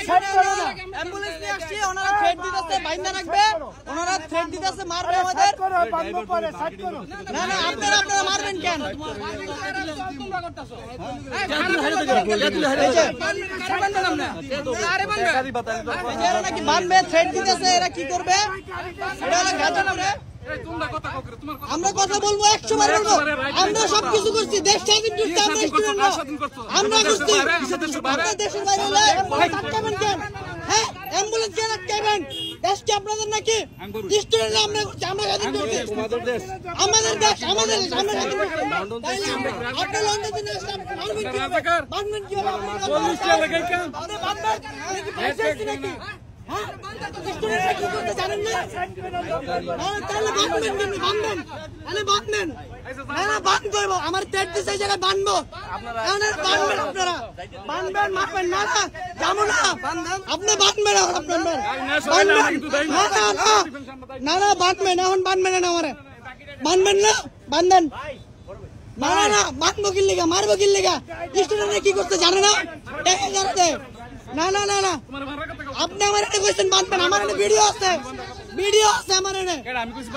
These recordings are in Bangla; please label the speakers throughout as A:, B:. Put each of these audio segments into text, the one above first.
A: অ্যাম্বুলেন্স নিয়ে আসছি, ওনারা থ্রেট দিতেছে, বাইন্দা রাখবে, ওনারা থ্রেট দিতেছে, মারবে আমাদের। না না, আপনারা মারবেন কেন? এরা নাকি বানবে, থ্রেট দিতেছে, এরা কি করবে? এটা হলো গাজীপুরে। আমরা কথা বলবো, 100 বার বলবো, আমরা সবকিছু করছি, দেশ স্বাধীন করতে আমরা স্টুডেন্ট, আমরা করছি। দেশের বাইরে হলে আটকাবেন কেন? হ্যাঁ, অ্যাম্বুলেন্স কেন আটকাবেন? দেশকে আপনাদের নাকি? স্টুডেন্ট আমরা করছি, আমরা স্বাধীন করছি, আমাদের দেশ, আমাদের দেশ, আমরা স্বাধীন করছি। আপনার লন্ডন দিনে মারবেন কি? বানবেন কি? জানেন না? তাহলে বাঁধবেন কিন্তু, বাঁধবেন, বাঁধবেন, বাঁধবো, আমার তেট দিছে এই জায়গায় বাঁধবো, বাঁধবেন, আপনারা বাঁধবেন, মারবেন না, যাবো না, আপনি বাঁধবেন, আপনার না না বাঁধবেন, এখন বাঁধবেন না, আমারে বাঁধবেন না, বাঁধবেন না, না না বাঁধবো কি লেগা, মারবো কি লেগা? স্টুডেন্টরা কি করতে জানে না? না না না না, আপনি আমার এনে কইছেন বানবেন, আমার এনে ভিডিও আছে আমার এনে,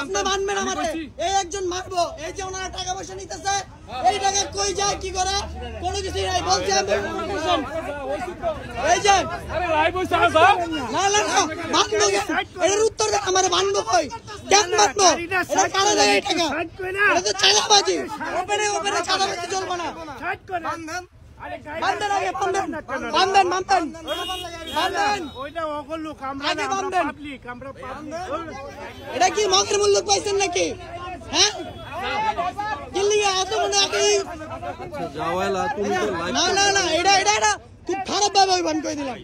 A: আপনি বানবেন আমার। এই একজন মারবো, এই যে ওনারা টাকা পয়সা নিতেছে, এই টাকা কই যায়, কি করে, কোনো কিছু নাই বলছে। এই যে না না না, বানবো, এর উত্তর দেন, আমার বানবো কই, কেন বানবো? এটা কারা দেয় এই টাকা? এটা তো চাঁদাবাজি, ওপেনে চাঁদাবাজি চলবো না। বান্ধেন আগে, বান্ধেন, এটা কি মগের মূল্য পাইছেন নাকি? হ্যাঁ, না না না, এটা খুব খারাপ ভাবে বান করে দিলাম।